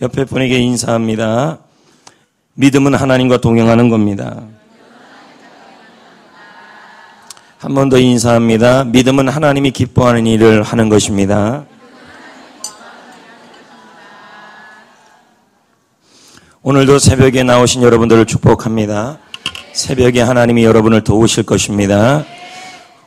옆에 분에게 인사합니다. 믿음은 하나님과 동행하는 겁니다. 한 번 더 인사합니다. 믿음은 하나님이 기뻐하는 일을 하는 것입니다. 오늘도 새벽에 나오신 여러분들을 축복합니다. 새벽에 하나님이 여러분을 도우실 것입니다.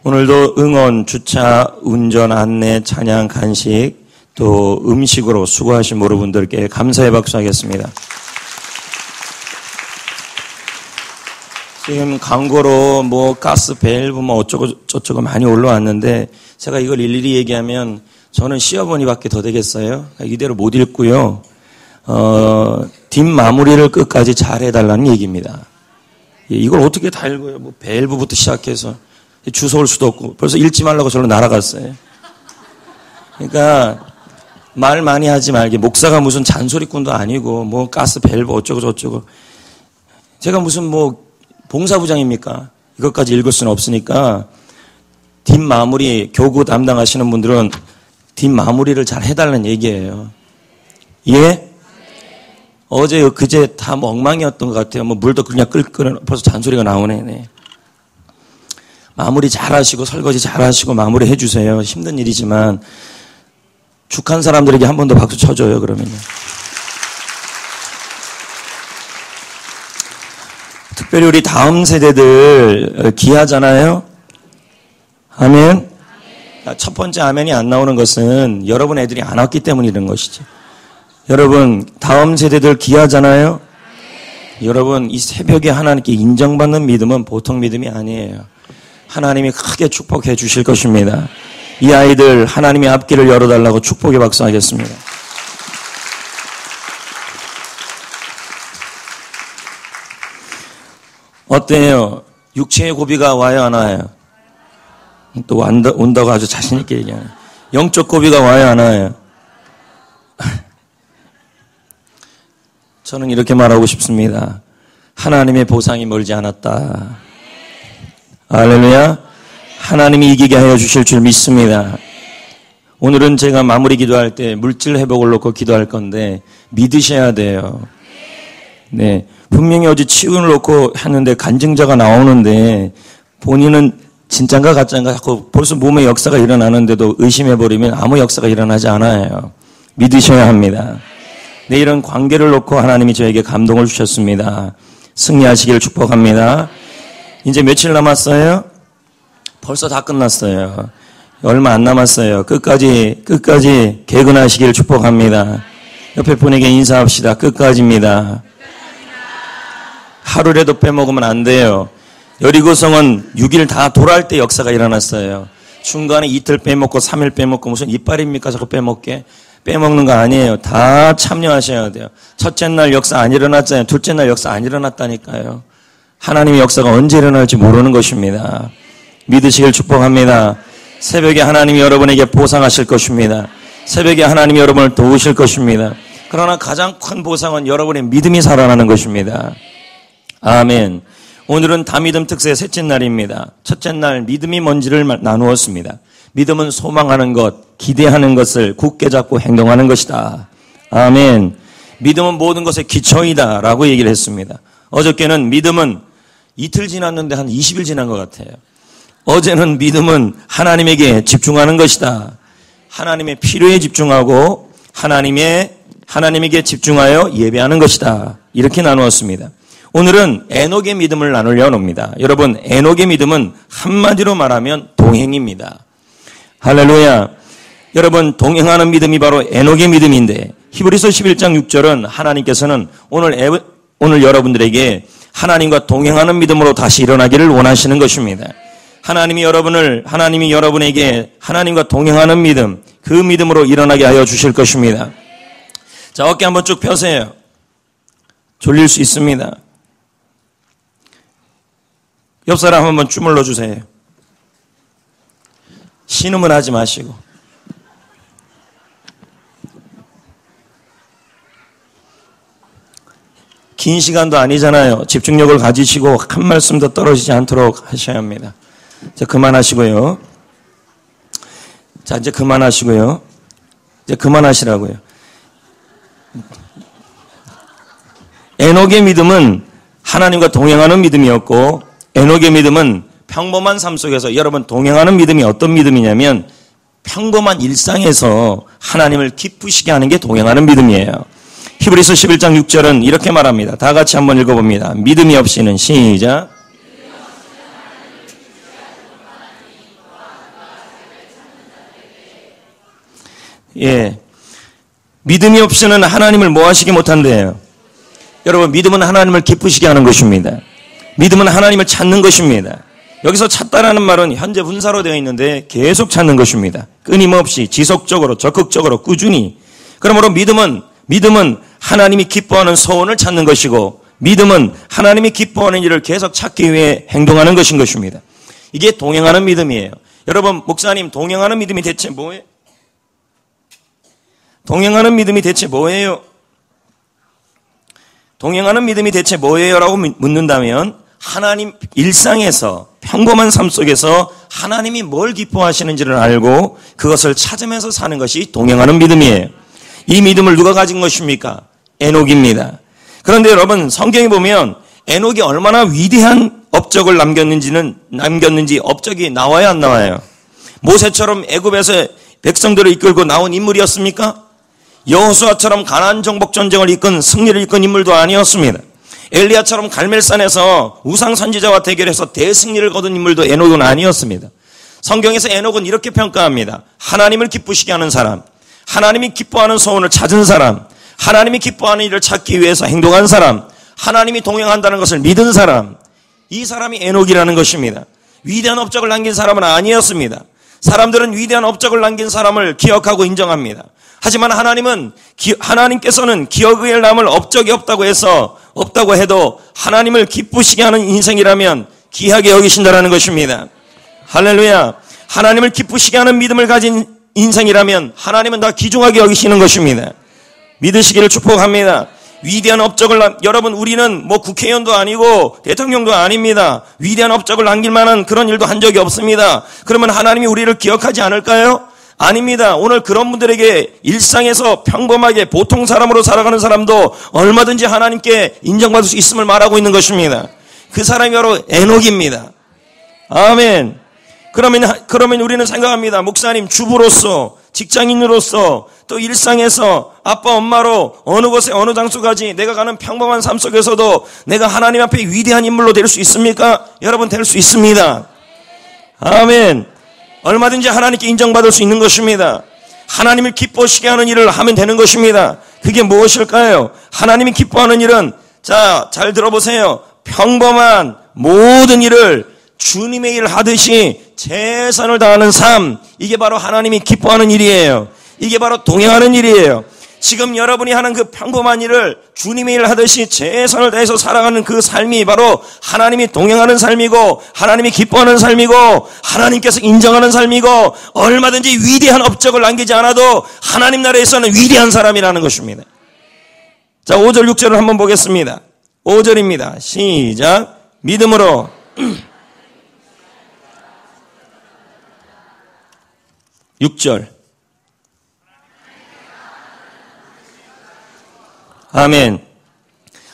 오늘도 응원, 주차, 운전, 안내, 찬양, 간식, 또 음식으로 수고하신 모든 분들께 감사의 박수하겠습니다. 지금 광고로 가스 밸브 어쩌고 저쩌고 많이 올라왔는데 제가 이걸 일일이 얘기하면 저는 시어머니밖에 더 되겠어요. 이대로 못 읽고요. 뒷마무리를 끝까지 잘 해달라는 얘기입니다. 이걸 어떻게 다 읽어요? 밸브부터 시작해서 주워 올 수도 없고 벌써 읽지 말라고 저로 날아갔어요. 그러니까 말 많이 하지 말게. 목사가 무슨 잔소리꾼도 아니고 가스 밸브 어쩌고 저쩌고. 제가 무슨 봉사부장입니까? 이것까지 읽을 수는 없으니까 뒷마무리 교구 담당하시는 분들은 뒷마무리를 잘 해달라는 얘기예요. 예? 어제 그제 다 엉망이었던 것 같아요. 물도 그냥 끓여 벌써 잔소리가 나오네. 네. 마무리 잘 하시고 설거지 잘 하시고 마무리 해주세요. 힘든 일이지만 축한 사람들에게 한 번 더 박수 쳐줘요. 그러면요. 특별히 우리 다음 세대들 귀하잖아요. 아멘. 첫 번째 아멘이 안 나오는 것은 여러분 애들이 안 왔기 때문에 이런 것이죠. 여러분 다음 세대들 귀하잖아요. 여러분 이 새벽에 하나님께 인정받는 믿음은 보통 믿음이 아니에요. 하나님이 크게 축복해 주실 것입니다. 이 아이들 하나님의 앞길을 열어달라고 축복의 박수하겠습니다. 어때요? 육체의 고비가 와요, 안 와요? 또 온다고 아주 자신있게 얘기하네. 영적 고비가 와요, 안 와요? 저는 이렇게 말하고 싶습니다. 하나님의 보상이 멀지 않았다. 할렐루야. 하나님이 이기게 하여 주실 줄 믿습니다. 오늘은 제가 마무리 기도할 때 물질 회복을 놓고 기도할 건데 믿으셔야 돼요. 네. 분명히 어제 치유를 놓고 했는데 간증자가 나오는데 본인은 진짠가 가짠가 하고 벌써 몸의 역사가 일어나는데도 의심해버리면 아무 역사가 일어나지 않아요. 믿으셔야 합니다. 내일은 관계를 놓고 하나님이 저에게 감동을 주셨습니다. 승리하시기를 축복합니다. 이제 며칠 남았어요? 벌써 다 끝났어요. 얼마 안 남았어요. 끝까지 개근하시기를 축복합니다. 옆에 분에게 인사합시다. 끝까지입니다. 하루라도 빼먹으면 안 돼요. 여리고성은 6일 다 돌아올 때 역사가 일어났어요. 중간에 이틀 빼먹고 3일 빼먹고 무슨 이빨입니까? 자꾸 빼먹게. 빼먹는 거 아니에요. 다 참여하셔야 돼요. 첫째 날 역사 안 일어났잖아요. 둘째 날 역사 안 일어났다니까요. 하나님의 역사가 언제 일어날지 모르는 것입니다. 믿으시길 축복합니다. 새벽에 하나님이 여러분에게 보상하실 것입니다. 새벽에 하나님이 여러분을 도우실 것입니다. 그러나 가장 큰 보상은 여러분의 믿음이 살아나는 것입니다. 아멘. 오늘은 다믿음 특세 셋째 날입니다. 첫째 날 믿음이 뭔지를 나누었습니다. 믿음은 소망하는 것, 기대하는 것을 굳게 잡고 행동하는 것이다. 아멘. 믿음은 모든 것의 기초이다 라고 얘기를 했습니다. 어저께는 믿음은 이틀 지났는데 한 20일 지난 것 같아요. 어제는 믿음은 하나님에게 집중하는 것이다. 하나님의 필요에 집중하고 하나님에게 집중하여 예배하는 것이다. 이렇게 나누었습니다. 오늘은 에녹의 믿음을 나누려 합니다. 여러분, 에녹의 믿음은 한마디로 말하면 동행입니다. 할렐루야. 여러분, 동행하는 믿음이 바로 에녹의 믿음인데 히브리서 11장 6절은 하나님께서는 오늘 여러분들에게 하나님과 동행하는 믿음으로 다시 일어나기를 원하시는 것입니다. 하나님이 여러분에게 하나님과 동행하는 믿음, 그 믿음으로 일어나게 하여 주실 것입니다. 자, 어깨 한번 쭉 펴세요. 졸릴 수 있습니다. 옆 사람 한번 주물러 주세요. 신음은 하지 마시고. 긴 시간도 아니잖아요. 집중력을 가지시고 한 말씀도 떨어지지 않도록 하셔야 합니다. 자, 그만하시고요. 자, 이제 그만하시고요. 이제 그만하시라고요. 에녹의 믿음은 하나님과 동행하는 믿음이었고, 에녹의 믿음은 평범한 삶 속에서, 여러분 동행하는 믿음이 어떤 믿음이냐면 평범한 일상에서 하나님을 기쁘시게 하는 게 동행하는 믿음이에요. 히브리서 11장 6절은 이렇게 말합니다. 다 같이 한번 읽어봅니다. 믿음이 없이는, 시작. 예, 믿음이 없이는 하나님을 뭐 하시기 못한대요. 여러분, 믿음은 하나님을 기쁘시게 하는 것입니다. 믿음은 하나님을 찾는 것입니다. 여기서 찾다라는 말은 현재 분사로 되어 있는데 계속 찾는 것입니다. 끊임없이, 지속적으로, 적극적으로, 꾸준히. 그러므로 믿음은 하나님이 기뻐하는 소원을 찾는 것이고, 믿음은 하나님이 기뻐하는 일을 계속 찾기 위해 행동하는 것인 것입니다. 이게 동행하는 믿음이에요. 여러분, 목사님, 동행하는 믿음이 대체 뭐예요? 동행하는 믿음이 대체 뭐예요? 동행하는 믿음이 대체 뭐예요? 라고 묻는다면, 하나님 일상에서, 평범한 삶 속에서 하나님이 뭘 기뻐하시는지를 알고 그것을 찾으면서 사는 것이 동행하는 믿음이에요. 이 믿음을 누가 가진 것입니까? 에녹입니다. 그런데 여러분, 성경에 보면 에녹이 얼마나 위대한 업적을 남겼는지 업적이 나와요, 안 나와요? 모세처럼 애굽에서 백성들을 이끌고 나온 인물이었습니까? 여호수아처럼 가나안 정복 전쟁을 이끈, 승리를 이끈 인물도 아니었습니다. 엘리야처럼 갈멜산에서 우상 선지자와 대결해서 대승리를 거둔 인물도 에녹은 아니었습니다. 성경에서 에녹은 이렇게 평가합니다. 하나님을 기쁘시게 하는 사람, 하나님이 기뻐하는 소원을 찾은 사람, 하나님이 기뻐하는 일을 찾기 위해서 행동한 사람, 하나님이 동행한다는 것을 믿은 사람, 이 사람이 에녹이라는 것입니다. 위대한 업적을 남긴 사람은 아니었습니다. 사람들은 위대한 업적을 남긴 사람을 기억하고 인정합니다. 하지만 하나님께서는 기억에 남을 업적이 없다고 해도 하나님을 기쁘시게 하는 인생이라면 귀하게 여기신다라는 것입니다. 할렐루야. 하나님을 기쁘시게 하는 믿음을 가진 인생이라면 하나님은 다 귀중하게 여기시는 것입니다. 믿으시기를 축복합니다. 위대한 업적을 여러분, 우리는 뭐 국회의원도 아니고 대통령도 아닙니다. 위대한 업적을 남길 만한 그런 일도 한 적이 없습니다. 그러면 하나님이 우리를 기억하지 않을까요? 아닙니다. 오늘 그런 분들에게 일상에서 평범하게 보통 사람으로 살아가는 사람도 얼마든지 하나님께 인정받을 수 있음을 말하고 있는 것입니다. 그 사람이 바로 에녹입니다. 아멘. 그러면 우리는 생각합니다. 목사님, 주부로서, 직장인으로서, 또 일상에서 아빠 엄마로 어느 곳에 어느 장소 가지 내가 가는 평범한 삶 속에서도 내가 하나님 앞에 위대한 인물로 될 수 있습니까? 여러분, 될 수 있습니다. 아멘. 얼마든지 하나님께 인정받을 수 있는 것입니다. 하나님을 기뻐시게 하는 일을 하면 되는 것입니다. 그게 무엇일까요? 하나님이 기뻐하는 일은, 자, 잘 들어보세요. 평범한 모든 일을 주님의 일을 하듯이 최선을 다하는 삶, 이게 바로 하나님이 기뻐하는 일이에요. 이게 바로 동행하는 일이에요. 지금 여러분이 하는 그 평범한 일을 주님의 일을 하듯이 최선을 다해서 살아가는 그 삶이 바로 하나님이 동행하는 삶이고, 하나님이 기뻐하는 삶이고, 하나님께서 인정하는 삶이고, 얼마든지 위대한 업적을 남기지 않아도 하나님 나라에서는 위대한 사람이라는 것입니다. 자, 5절 6절을 한번 보겠습니다. 5절입니다. 시작. 믿음으로 6절. 아멘.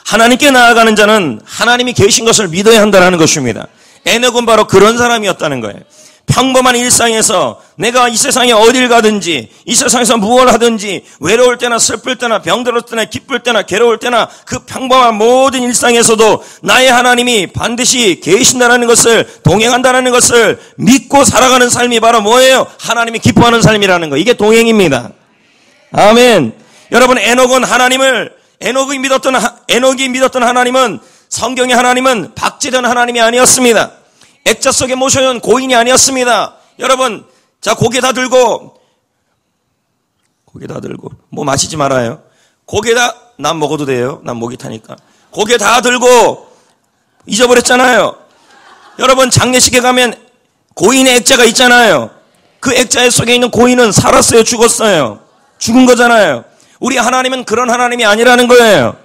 하나님께 나아가는 자는 하나님이 계신 것을 믿어야 한다는 것입니다. 에녹은 바로 그런 사람이었다는 거예요. 평범한 일상에서 내가 이 세상에 어딜 가든지, 이 세상에서 무엇을 하든지, 외로울 때나 슬플 때나 병들었을 때나 기쁠 때나 괴로울 때나 그 평범한 모든 일상에서도 나의 하나님이 반드시 계신다는 것을, 동행한다는 것을 믿고 살아가는 삶이 바로 뭐예요? 하나님이 기뻐하는 삶이라는 거. 이게 동행입니다. 아멘. 여러분, 에녹이 믿었던 하나님은, 성경의 하나님은 박제된 하나님이 아니었습니다. 액자 속에 모셔놓은 고인이 아니었습니다. 여러분, 자, 고개 다 들고, 뭐 마시지 말아요. 난 먹어도 돼요. 난 목이 타니까. 고개 다 들고 잊어버렸잖아요. 여러분, 장례식에 가면 고인의 액자가 있잖아요. 그 액자 속에 있는 고인은 살았어요, 죽었어요? 죽은 거잖아요. 우리 하나님은 그런 하나님이 아니라는 거예요.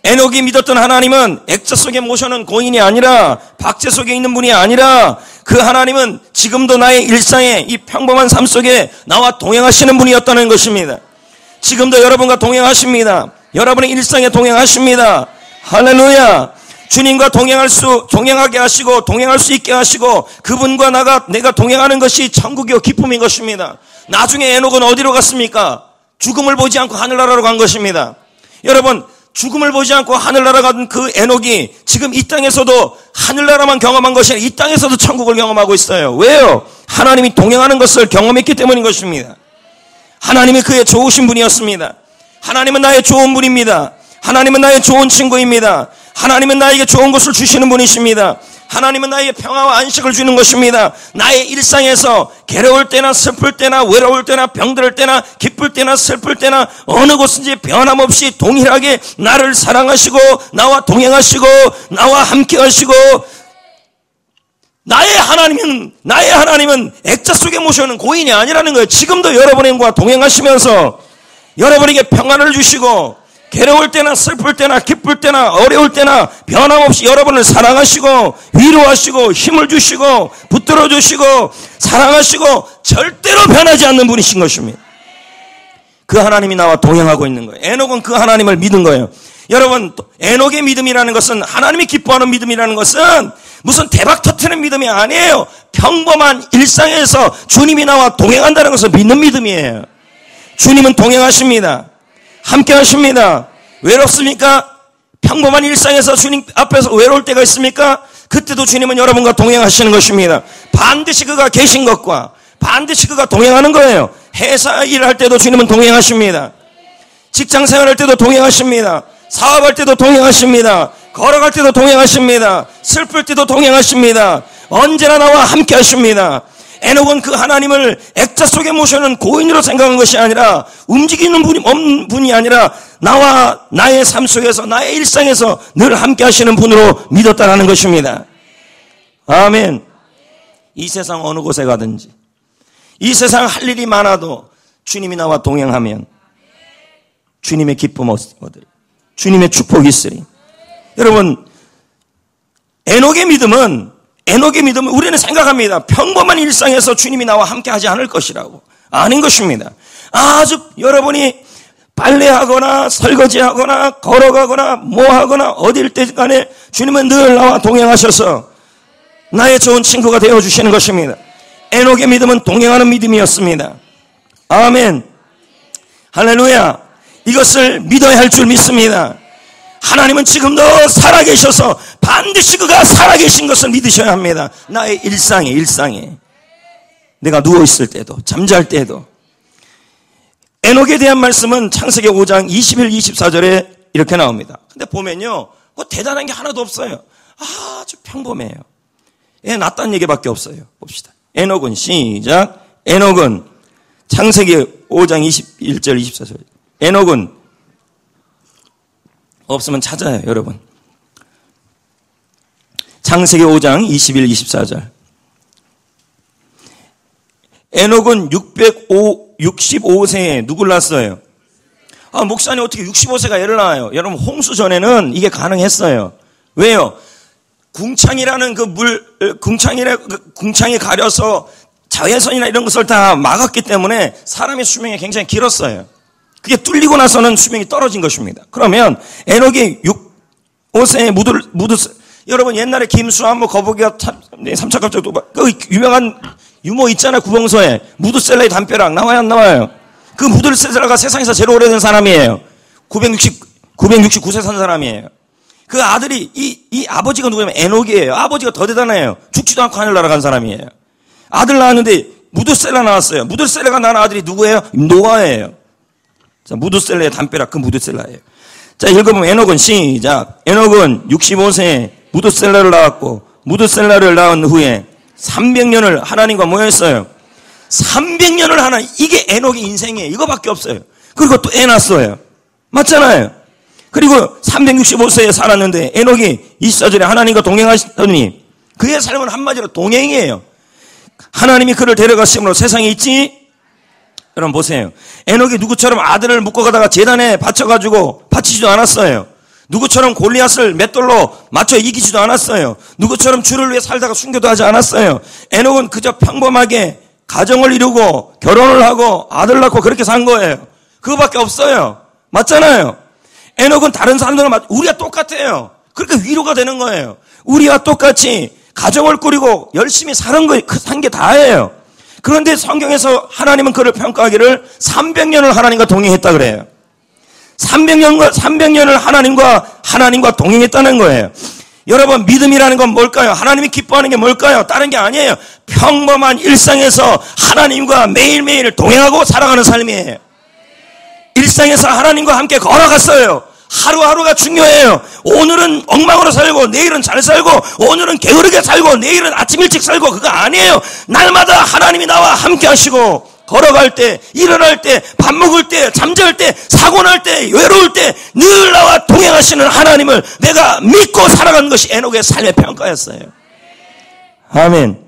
에녹이 믿었던 하나님은 액자 속에 모셔놓은 고인이 아니라, 박제 속에 있는 분이 아니라, 그 하나님은 지금도 나의 일상에, 이 평범한 삶 속에 나와 동행하시는 분이었다는 것입니다. 지금도 여러분과 동행하십니다. 여러분의 일상에 동행하십니다. 할렐루야. 주님과 동행하게 하시고 동행할 수 있게 하시고 그분과 내가 동행하는 것이 천국이요 기쁨인 것입니다. 나중에 에녹은 어디로 갔습니까? 죽음을 보지 않고 하늘나라로 간 것입니다. 여러분, 죽음을 보지 않고 하늘나라 간 그 에녹이 지금 이 땅에서도 하늘나라만 경험한 것이 아니라 이 땅에서도 천국을 경험하고 있어요. 왜요? 하나님이 동행하는 것을 경험했기 때문인 것입니다. 하나님이 그의 좋으신 분이었습니다. 하나님은 나의 좋은 분입니다. 하나님은 나의 좋은 친구입니다. 하나님은 나에게 좋은 것을 주시는 분이십니다. 하나님은 나에게 평화와 안식을 주는 것입니다. 나의 일상에서 괴로울 때나 슬플 때나 외로울 때나 병들 때나 기쁠 때나 슬플 때나 어느 곳인지 변함없이 동일하게 나를 사랑하시고 나와 동행하시고 나와 함께 하시고 나의 하나님은 액자 속에 모셔오는 고인이 아니라는 거예요. 지금도 여러분과 동행하시면서 여러분에게 평안을 주시고 괴로울 때나 슬플 때나 기쁠 때나 어려울 때나 변함없이 여러분을 사랑하시고 위로하시고 힘을 주시고 붙들어 주시고 사랑하시고 절대로 변하지 않는 분이신 것입니다. 그 하나님이 나와 동행하고 있는 거예요. 에녹은 그 하나님을 믿은 거예요. 여러분, 에녹의 믿음이라는 것은, 하나님이 기뻐하는 믿음이라는 것은 무슨 대박 터트리는 믿음이 아니에요. 평범한 일상에서 주님이 나와 동행한다는 것을 믿는 믿음이에요. 주님은 동행하십니다. 함께 하십니다. 외롭습니까? 평범한 일상에서 주님 앞에서 외로울 때가 있습니까? 그때도 주님은 여러분과 동행하시는 것입니다. 반드시 그가 계신 것과 반드시 그가 동행하는 거예요. 회사 일할 때도 주님은 동행하십니다. 직장 생활할 때도 동행하십니다. 사업할 때도 동행하십니다. 걸어갈 때도 동행하십니다. 슬플 때도 동행하십니다. 언제나 나와 함께 하십니다. 에녹은 그 하나님을 액자 속에 모셔는 고인으로 생각한 것이 아니라 움직이는 분이 아니라 나와 나의 삶 속에서 나의 일상에서 늘 함께 하시는 분으로 믿었다라는 것입니다. 아멘. 이 세상 어느 곳에 가든지 이 세상 할 일이 많아도 주님이 나와 동행하면 주님의 기쁨 얻으리. 주님의 축복이 있으리. 여러분, 에녹의 믿음은 우리는 생각합니다. 평범한 일상에서 주님이 나와 함께 하지 않을 것이라고. 아닌 것입니다. 아주 여러분이 빨래하거나 설거지하거나 걸어가거나 뭐하거나 어딜 때 간에 주님은 늘 나와 동행하셔서 나의 좋은 친구가 되어주시는 것입니다. 에녹의 믿음은 동행하는 믿음이었습니다. 아멘. 할렐루야. 이것을 믿어야 할 줄 믿습니다. 하나님은 지금도 살아계셔서 반드시 그가 살아계신 것을 믿으셔야 합니다. 나의 일상에 내가 누워있을 때도 잠잘 때도. 에녹에 대한 말씀은 창세기 5장 21, 24절에 이렇게 나옵니다. 근데 보면요, 뭐 대단한 게 하나도 없어요. 아주 평범해요. 낫다는 얘기밖에 없어요. 봅시다. 에녹은 시작. 에녹은 창세기 5장 21절 24절. 에녹은 없으면 찾아요, 여러분. 창세기 5장 21, 24절. 에녹은 65세에 누굴 낳았어요? 목사님 어떻게 65세가 애를 낳아요? 여러분, 홍수 전에는 이게 가능했어요. 왜요? 궁창이라는 궁창이 가려서 자외선이나 이런 것을 다 막았기 때문에 사람의 수명이 굉장히 길었어요. 그게 뚫리고 나서는 수명이 떨어진 것입니다. 그러면 에녹이 65세에 여러분 옛날에 김수환 거북이가 삼척갑자도 그 유명한 유모 있잖아요. 구봉서에 무드셀라의 담벼락 나와요, 안 나와요? 그 무드셀라가 세상에서 제일 오래된 사람이에요. 969세 산 사람이에요. 그 아들이 이 아버지가 누구냐면 에녹이에요. 아버지가 더 대단해요. 죽지도 않고 하늘 날아간 사람이에요. 아들 낳았는데 무드셀라 나왔어요. 무드셀라가 낳은 아들이 누구예요? 노아예요. 자, 무드셀라의 담벼락, 그 무드셀라예요. 자, 읽어보면 에녹은 시작. 에녹은 65세에 무드셀라를 낳았고, 무드셀라를 낳은 후에 300년을 하나님과 뭐 했어요? 300년을 하나, 이게 에녹의 인생이에요. 이거밖에 없어요. 그리고 또 애 낳았어요. 맞잖아요. 그리고 365세에 살았는데 에녹이 24절에 하나님과 동행하시더니 그의 삶은 한마디로 동행이에요. 하나님이 그를 데려가심으로 세상에 있지? 여러분 보세요. 에녹이 누구처럼 아들을 묶어가다가 제단에 바치지도 않았어요. 누구처럼 골리앗을 맷돌로 맞춰 이기지도 않았어요. 누구처럼 주를 위해 살다가 순교도 하지 않았어요. 에녹은 그저 평범하게 가정을 이루고 결혼을 하고 아들 낳고 그렇게 산 거예요. 그거밖에 없어요. 맞잖아요. 에녹은 다른 사람들과 우리와 똑같아요. 그러니까 위로가 되는 거예요. 우리와 똑같이 가정을 꾸리고 열심히 사는 거, 산 게 다예요. 그런데 성경에서 하나님은 그를 평가하기를 300년을 하나님과 동행했다 그래요. 300년을 하나님과 동행했다는 거예요. 여러분, 믿음이라는 건 뭘까요? 하나님이 기뻐하는 게 뭘까요? 다른 게 아니에요. 평범한 일상에서 하나님과 매일매일 동행하고 살아가는 삶이에요. 일상에서 하나님과 함께 걸어갔어요. 하루하루가 중요해요. 오늘은 엉망으로 살고 내일은 잘 살고 오늘은 게으르게 살고 내일은 아침 일찍 살고 그거 아니에요. 날마다 하나님이 나와 함께 하시고 걸어갈 때, 일어날 때, 밥 먹을 때, 잠잘 때, 사고 날 때, 외로울 때 늘 나와 동행하시는 하나님을 내가 믿고 살아가는 것이 에녹의 삶의 평가였어요. 아멘.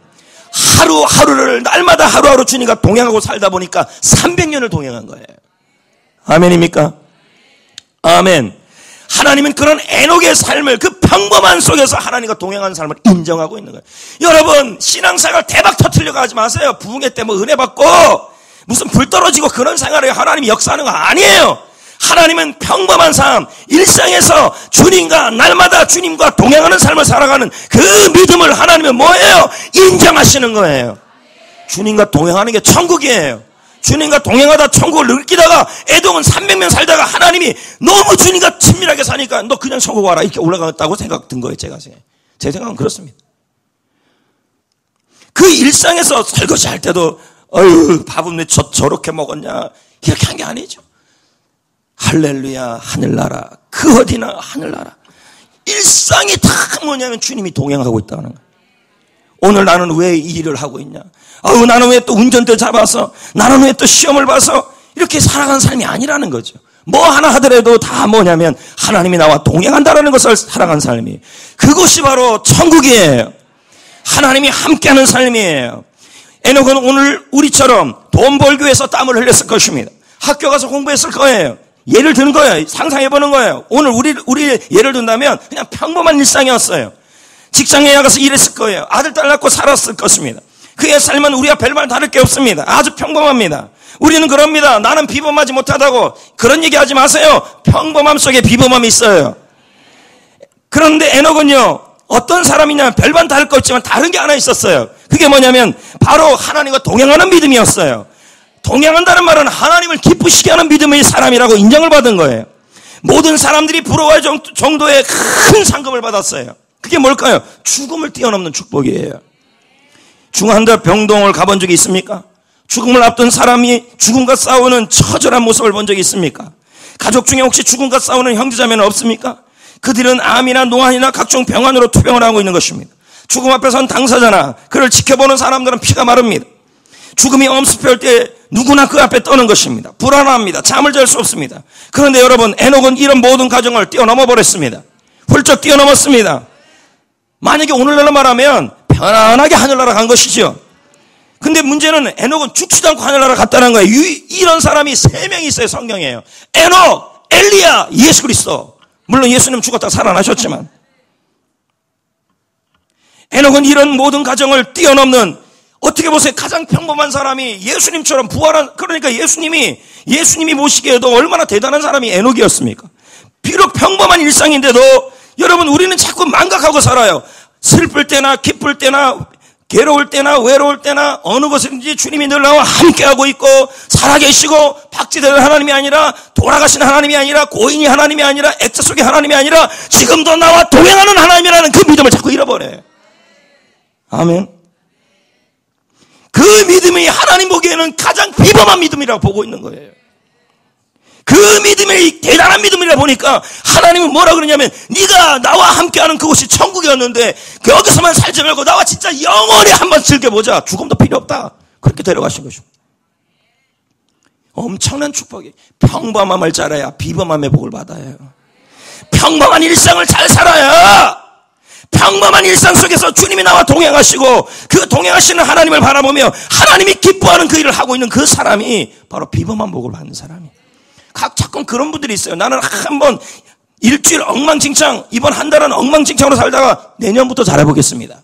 하루하루를 날마다 하루하루 주님과 동행하고 살다 보니까 300년을 동행한 거예요. 아멘입니까? 아멘. 하나님은 그런 에녹의 삶을 그 평범한 속에서 하나님과 동행하는 삶을 인정하고 있는 거예요. 여러분, 신앙생활 대박 터뜨려고 하지 마세요. 부흥회 때 뭐 은혜 받고 무슨 불 떨어지고 그런 생활을 하나님이 역사하는 거 아니에요. 하나님은 평범한 삶, 일상에서 주님과 날마다 주님과 동행하는 삶을 살아가는 그 믿음을 하나님은 뭐예요? 인정하시는 거예요. 주님과 동행하는 게 천국이에요. 주님과 동행하다 천국을 느끼다가 에돔은 300년 살다가 하나님이 너무 주님과 친밀하게 사니까 너 그냥 천국 와라 이렇게 올라갔다고 생각 든 거예요. 제 생각은 그렇습니다. 그 일상에서 설거지 할 때도 어휴 밥은 왜 저렇게 먹었냐 이렇게 한 게 아니죠. 할렐루야 하늘나라 그 어디나 하늘나라. 일상이 다 뭐냐면 주님이 동행하고 있다는 거예요. 오늘 나는 왜 이 일을 하고 있냐? 나는 왜 또 운전대 잡아서? 나는 왜 또 시험을 봐서? 이렇게 살아가는 삶이 아니라는 거죠. 뭐 하나 하더라도 다 뭐냐면 하나님이 나와 동행한다는 것을 살아가는 삶이. 그것이 바로 천국이에요. 하나님이 함께하는 삶이에요. 에녹은 오늘 우리처럼 돈 벌기 위해서 땀을 흘렸을 것입니다. 학교 가서 공부했을 거예요. 예를 드는 거예요. 상상해보는 거예요. 오늘 우리 예를 든다면 그냥 평범한 일상이었어요. 직장에 나가서 일했을 거예요. 아들, 딸 낳고 살았을 것입니다. 그의 삶은 우리와 별반 다를 게 없습니다. 아주 평범합니다. 우리는 그럽니다. 나는 비범하지 못하다고 그런 얘기하지 마세요. 평범함 속에 비범함이 있어요. 그런데 에녹은요. 어떤 사람이냐면 별반 다를 거 없지만 다른 게 하나 있었어요. 그게 뭐냐면 바로 하나님과 동행하는 믿음이었어요. 동행한다는 말은 하나님을 기쁘시게 하는 믿음의 사람이라고 인정을 받은 거예요. 모든 사람들이 부러워할 정도의 큰 상급을 받았어요. 그게 뭘까요? 죽음을 뛰어넘는 축복이에요. 중환자 병동을 가본 적이 있습니까? 죽음을 앞둔 사람이 죽음과 싸우는 처절한 모습을 본 적이 있습니까? 가족 중에 혹시 죽음과 싸우는 형제자매는 없습니까? 그들은 암이나 노안이나 각종 병환으로 투병을 하고 있는 것입니다. 죽음 앞에 선 당사자나 그를 지켜보는 사람들은 피가 마릅니다. 죽음이 엄습할 때 누구나 그 앞에 떠는 것입니다. 불안합니다. 잠을 잘 수 없습니다. 그런데 여러분, 에녹은 이런 모든 과정을 뛰어넘어 버렸습니다. 훌쩍 뛰어넘었습니다. 만약에 오늘날로 말하면 편안하게 하늘나라 간 것이죠. 근데 문제는 에녹은 죽지도 않고 하늘나라 갔다는 거예요. 이런 사람이 3명이 있어요. 성경에요. 에녹, 엘리야, 예수 그리스도. 물론 예수님 죽었다가 살아나셨지만 에녹은 이런 모든 과정을 뛰어넘는 어떻게 보세요. 가장 평범한 사람이 예수님처럼 부활한 그러니까 예수님이 모시기에도 얼마나 대단한 사람이 에녹이었습니까? 비록 평범한 일상인데도 여러분 우리는 자꾸 망각하고 살아요. 슬플 때나 기쁠 때나 괴로울 때나 외로울 때나 어느 곳든지 주님이 늘 나와 함께하고 있고 살아계시고 박지대는 하나님이 아니라 돌아가신 하나님이 아니라 고인이 하나님이 아니라 액자 속의 하나님이 아니라 지금도 나와 동행하는 하나님이라는 그 믿음을 자꾸 잃어버려요. 아멘. 그 믿음이 하나님 보기에는 가장 비범한 믿음이라고 보고 있는 거예요. 그 믿음이 대단한 믿음이라 보니까 하나님은 뭐라 그러냐면 네가 나와 함께하는 그곳이 천국이었는데 여기서만 살지 말고 나와 진짜 영원히 한번 즐겨보자. 죽음도 필요 없다. 그렇게 데려가신 것입니다. 엄청난 축복이. 평범함을 잘해야 비범함의 복을 받아요. 평범한 일상을 잘 살아야 평범한 일상 속에서 주님이 나와 동행하시고 그 동행하시는 하나님을 바라보며 하나님이 기뻐하는 그 일을 하고 있는 그 사람이 바로 비범한 복을 받는 사람이에요. 가끔 그런 분들이 있어요. 나는 한번 일주일 엉망진창, 이번 한 달은 엉망진창으로 살다가 내년부터 잘해보겠습니다.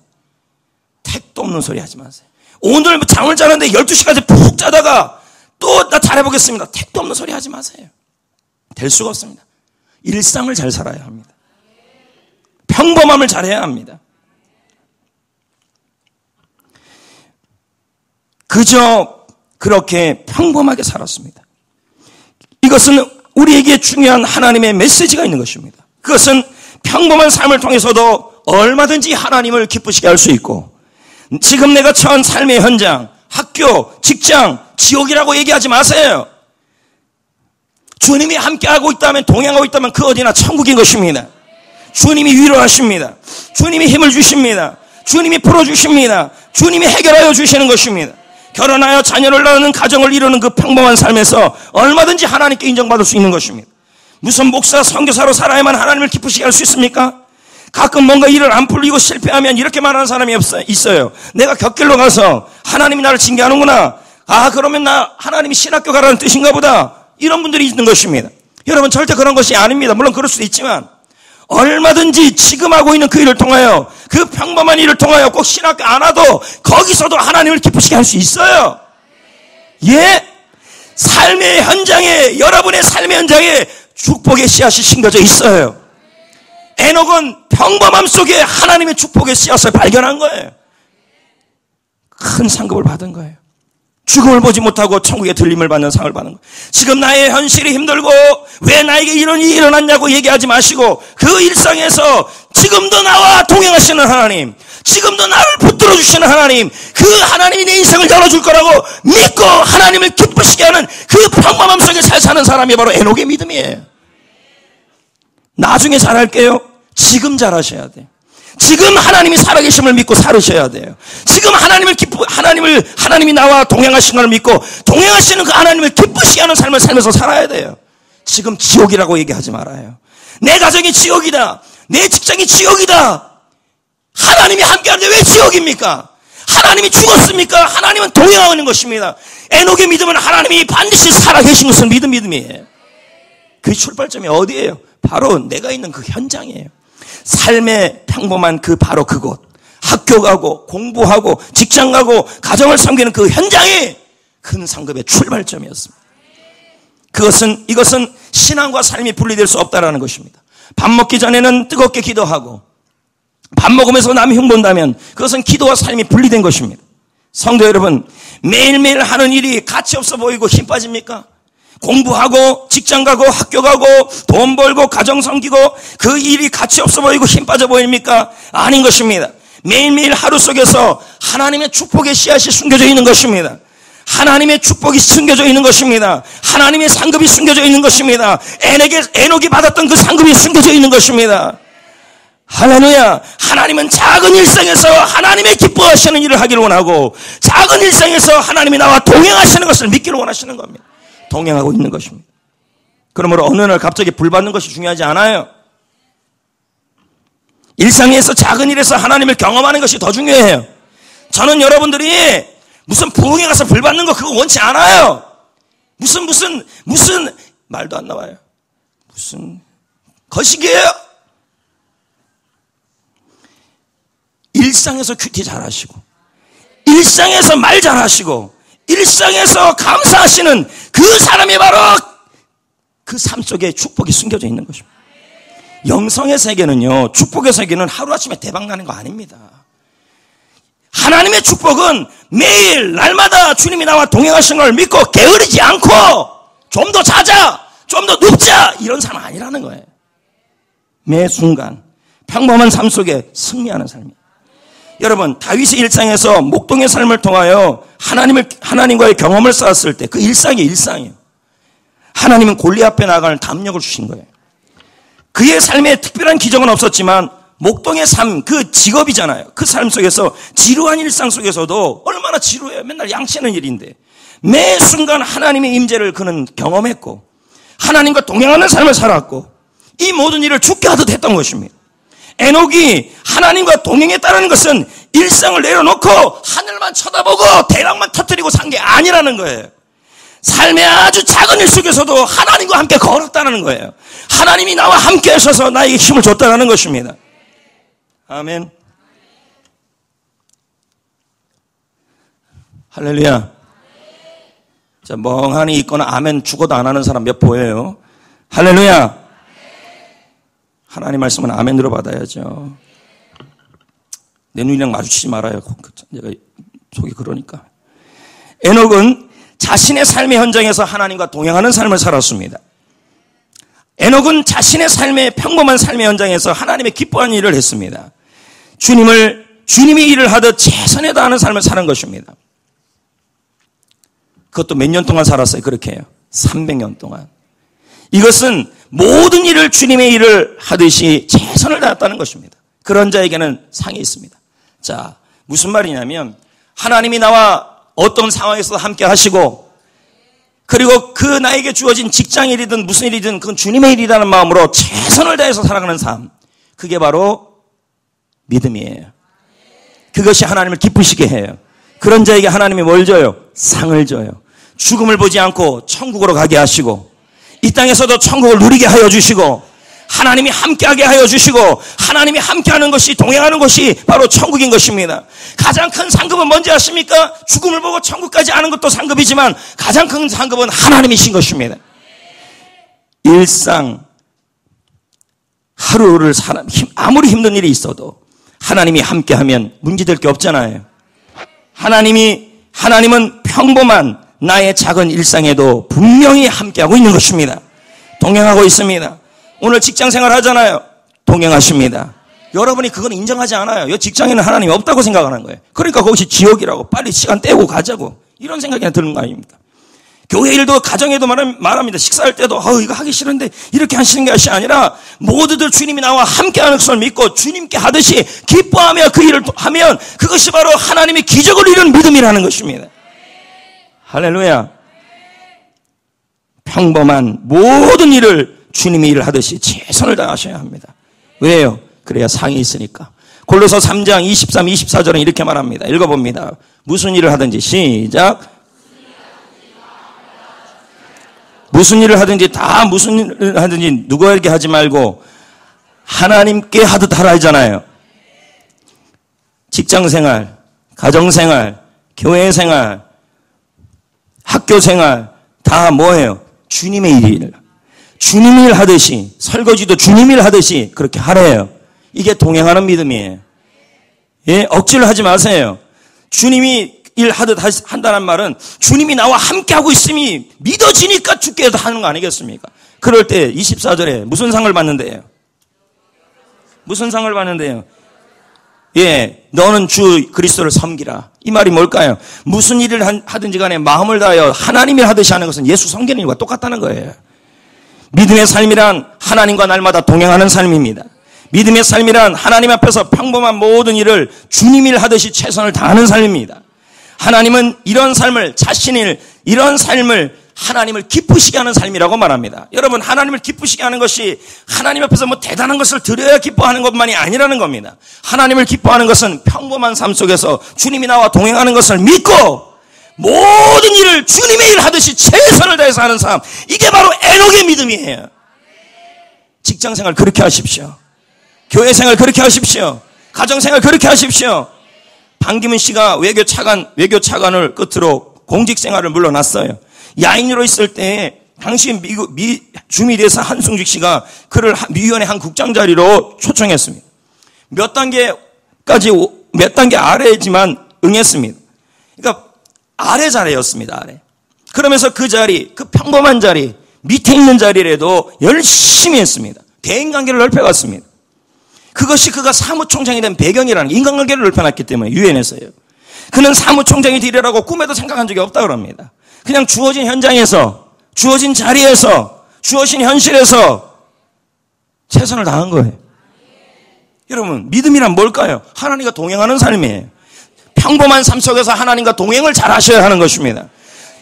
택도 없는 소리 하지 마세요. 오늘 잠을 자는데 12시까지 푹 자다가 또 나 잘해보겠습니다. 택도 없는 소리 하지 마세요. 될 수가 없습니다. 일상을 잘 살아야 합니다. 평범함을 잘해야 합니다. 그저 그렇게 평범하게 살았습니다. 이것은 우리에게 중요한 하나님의 메시지가 있는 것입니다. 그것은 평범한 삶을 통해서도 얼마든지 하나님을 기쁘시게 할 수 있고, 지금 내가 처한 삶의 현장, 학교, 직장, 지옥이라고 얘기하지 마세요. 주님이 함께하고 있다면, 동행하고 있다면 그 어디나 천국인 것입니다. 주님이 위로하십니다. 주님이 힘을 주십니다. 주님이 풀어주십니다. 주님이 해결하여 주시는 것입니다. 결혼하여 자녀를 낳는 가정을 이루는 그 평범한 삶에서 얼마든지 하나님께 인정받을 수 있는 것입니다. 무슨 목사, 선교사로 살아야만 하나님을 기쁘시게 할 수 있습니까? 가끔 뭔가 일을 안 풀리고 실패하면 이렇게 말하는 사람이 있어요. 내가 곁길로 가서 하나님이 나를 징계하는구나. 아, 그러면 나 하나님이 신학교 가라는 뜻인가 보다. 이런 분들이 있는 것입니다. 여러분, 절대 그런 것이 아닙니다. 물론 그럴 수도 있지만 얼마든지 지금 하고 있는 그 일을 통하여, 그 평범한 일을 통하여 꼭 신학교 안 와도 거기서도 하나님을 기쁘시게 할 수 있어요. 예? 삶의 현장에, 여러분의 삶의 현장에 축복의 씨앗이 심겨져 있어요. 에녹은 평범함 속에 하나님의 축복의 씨앗을 발견한 거예요. 큰 상급을 받은 거예요. 죽음을 보지 못하고 천국의 들림을 받는 상을 받는 거예요. 지금 나의 현실이 힘들고 왜 나에게 이런 일이 일어났냐고 얘기하지 마시고, 그 일상에서 지금도 나와 동행하시는 하나님, 지금도 나를 붙들어 주시는 하나님, 그 하나님이 내 인생을 열어줄 거라고 믿고 하나님을 기쁘시게 하는 그 평범함 속에 잘 사는 사람이 바로 에녹의 믿음이에요. 나중에 잘할게요. 지금 잘하셔야 돼요. 지금 하나님이 살아계심을 믿고 살으셔야 돼요. 지금 하나님이 나와 동행하시는 걸 믿고 동행하시는 그 하나님을 기쁘시게 하는 삶을 살면서 살아야 돼요. 지금 지옥이라고 얘기하지 말아요. 내 가정이 지옥이다. 내 직장이 지옥이다. 하나님이 함께하는데 왜 지옥입니까? 하나님이 죽었습니까? 하나님은 동행하고 있는 것입니다. 에녹의 믿음은 하나님이 반드시 살아계신 것을 믿은 믿음이에요. 그 출발점이 어디예요? 바로 내가 있는 그 현장이에요. 삶의 평범한 그 바로 그곳, 학교 가고 공부하고 직장 가고 가정을 섬기는 그 현장이 큰 상급의 출발점이었습니다. 이것은 신앙과 삶이 분리될 수 없다라는 것입니다. 밥 먹기 전에는 뜨겁게 기도하고 밥 먹으면서 남이 흉본다면 그것은 기도와 삶이 분리된 것입니다. 성도 여러분, 매일매일 하는 일이 가치 없어 보이고 힘 빠집니까? 공부하고 직장 가고 학교 가고 돈 벌고 가정 섬기고 그 일이 가치 없어 보이고 힘 빠져 보입니까? 아닌 것입니다. 매일매일 하루 속에서 하나님의 축복의 씨앗이 숨겨져 있는 것입니다. 하나님의 축복이 숨겨져 있는 것입니다. 하나님의 상급이 숨겨져 있는 것입니다. 에녹이 받았던 그 상급이 숨겨져 있는 것입니다. 할렐루야. 하나님은 작은 일상에서 하나님의 기뻐하시는 일을 하기를 원하고, 작은 일상에서 하나님이 나와 동행하시는 것을 믿기를 원하시는 겁니다. 동행하고 있는 것입니다. 그러므로 어느 날 갑자기 불 받는 것이 중요하지 않아요. 일상에서 작은 일에서 하나님을 경험하는 것이 더 중요해요. 저는 여러분들이 무슨 부흥에 가서 불 받는 거 그거 원치 않아요. 무슨 말도 안 나와요. 무슨 거시기예요. 일상에서 큐티 잘하시고, 일상에서 말 잘하시고, 일상에서 감사하시는 그 사람이 바로 그 삶 속에 축복이 숨겨져 있는 것입니다. 영성의 세계는요, 축복의 세계는 하루아침에 대박나는 거 아닙니다. 하나님의 축복은 매일 날마다 주님이 나와 동행하시는 걸 믿고 게으르지 않고 좀 더 자자, 좀 더 눕자, 이런 삶 아니라는 거예요. 매 순간 평범한 삶 속에 승리하는 삶이에요. 여러분, 다윗의 일상에서 목동의 삶을 통하여 하나님과의 경험을 쌓았을 때 그 일상이에요. 하나님은 골리앗 앞에 나가는 담력을 주신 거예요. 그의 삶에 특별한 기적은 없었지만 목동의 삶, 그 직업이잖아요. 그 삶 속에서 지루한 일상 속에서도 얼마나 지루해요. 맨날 양치는 일인데 매 순간 하나님의 임재를 그는 경험했고 하나님과 동행하는 삶을 살았고 이 모든 일을 죽게 하듯 했던 것입니다. 에녹이 하나님과 동행했다는 것은 일상을 내려놓고 하늘만 쳐다보고 대락만 터뜨리고 산 게 아니라는 거예요. 삶의 아주 작은 일 속에서도 하나님과 함께 걸었다는 거예요. 하나님이 나와 함께 하셔서 나에게 힘을 줬다는 것입니다. 아멘. 할렐루야. 자, 멍하니 있거나 아멘 죽어도 안 하는 사람 몇 보여요? 할렐루야. 하나님 말씀은 아멘으로 받아야죠. 내 눈이랑 마주치지 말아요. 내가 속이 그러니까. 에녹은 자신의 삶의 현장에서 하나님과 동행하는 삶을 살았습니다. 에녹은 자신의 삶의 평범한 삶의 현장에서 하나님의 기뻐하는 일을 했습니다. 주님이 일을 하듯 최선에 다하는 삶을 사는 것입니다. 그것도 몇 년 동안 살았어요. 그렇게 해요. 300년 동안. 이것은 모든 일을 주님의 일을 하듯이 최선을 다했다는 것입니다. 그런 자에게는 상이 있습니다. 자, 무슨 말이냐면 하나님이 나와 어떤 상황에서 함께 하시고 그리고 그 나에게 주어진 직장일이든 무슨 일이든 그건 주님의 일이라는 마음으로 최선을 다해서 살아가는 삶. 그게 바로 믿음이에요. 그것이 하나님을 기쁘시게 해요. 그런 자에게 하나님이 뭘 줘요? 상을 줘요. 죽음을 보지 않고 천국으로 가게 하시고 이 땅에서도 천국을 누리게 하여 주시고 하나님이 함께하게 하여 주시고 하나님이 함께하는 것이 동행하는 것이 바로 천국인 것입니다. 가장 큰 상급은 뭔지 아십니까? 죽음을 보고 천국까지 아는 것도 상급이지만 가장 큰 상급은 하나님이신 것입니다. 일상 하루를 아무리 힘든 일이 있어도 하나님이 함께하면 문제될 게 없잖아요. 하나님은 평범한 나의 작은 일상에도 분명히 함께하고 있는 것입니다. 동행하고 있습니다. 오늘 직장생활 하잖아요. 동행하십니다. 여러분이 그건 인정하지 않아요. 이 직장에는 하나님이 없다고 생각하는 거예요. 그러니까 그것이 지옥이라고 빨리 시간 떼고 가자고 이런 생각이 드는 거 아닙니까? 교회 일도 가정에도 말합니다. 식사할 때도 이거 하기 싫은데 이렇게 하시는 것이 아니라 모두들 주님이 나와 함께하는 것을 믿고 주님께 하듯이 기뻐하며 그 일을 하면 그것이 바로 하나님의 기적을 이루는 믿음이라는 것입니다. 할렐루야. 평범한 모든 일을 주님이 일을 하듯이 최선을 다하셔야 합니다. 왜요? 그래야 상이 있으니까. 골로새 3장 23, 24절은 이렇게 말합니다. 읽어봅니다. 무슨 일을 하든지 시작. 무슨 일을 하든지 다 무슨 일을 하든지 누구에게 하지 말고 하나님께 하듯 하라 하잖아요. 직장생활, 가정생활, 교회생활, 학교생활 다 뭐예요? 주님의 일을. 주님 일 하듯이 설거지도 주님 일 하듯이 그렇게 하래요. 이게 동행하는 믿음이에요. 예, 억지를 하지 마세요. 주님이 일하듯 한다는 말은 주님이 나와 함께하고 있음이 믿어지니까 주께 하는 거 아니겠습니까? 그럴 때 24절에 무슨 상을 받는데요? 무슨 상을 받는데요? 예, 너는 주 그리스도를 섬기라. 이 말이 뭘까요? 무슨 일을 하든지 간에 마음을 다하여 하나님이 하듯이 하는 것은 예수 섬기는 일과 똑같다는 거예요. 믿음의 삶이란 하나님과 날마다 동행하는 삶입니다. 믿음의 삶이란 하나님 앞에서 평범한 모든 일을 주님 일 하듯이 최선을 다하는 삶입니다. 하나님은 이런 삶을 이런 삶을 하나님을 기쁘시게 하는 삶이라고 말합니다. 여러분, 하나님을 기쁘시게 하는 것이 하나님 앞에서 뭐 대단한 것을 드려야 기뻐하는 것만이 아니라는 겁니다. 하나님을 기뻐하는 것은 평범한 삶 속에서 주님이 나와 동행하는 것을 믿고 모든 일을 주님의 일 하듯이 최선을 다해서 하는 삶. 이게 바로 에녹의 믿음이에요. 직장생활 그렇게 하십시오. 교회생활 그렇게 하십시오. 가정생활 그렇게 하십시오. 반기문 씨가 외교차관을 끝으로 공직생활을 물러났어요. 야인으로 있을 때 당시 주미 대사 한승직 씨가 그를 미위원회 한 국장 자리로 초청했습니다. 몇 단계 아래지만 응했습니다. 그러니까 아래 자리였습니다. 아래. 그러면서 그 자리, 그 평범한 자리, 밑에 있는 자리라도 열심히 했습니다. 대인관계를 넓혀갔습니다. 그것이 그가 사무총장이 된 배경이라는 인간관계를 넓혀놨기 때문에 유엔에서요. 그는 사무총장이 되리라고 꿈에도 생각한 적이 없다고 합니다. 그냥 주어진 현장에서, 주어진 자리에서, 주어진 현실에서 최선을 다한 거예요. 여러분, 믿음이란 뭘까요? 하나님과 동행하는 삶이에요. 평범한 삶 속에서 하나님과 동행을 잘 하셔야 하는 것입니다.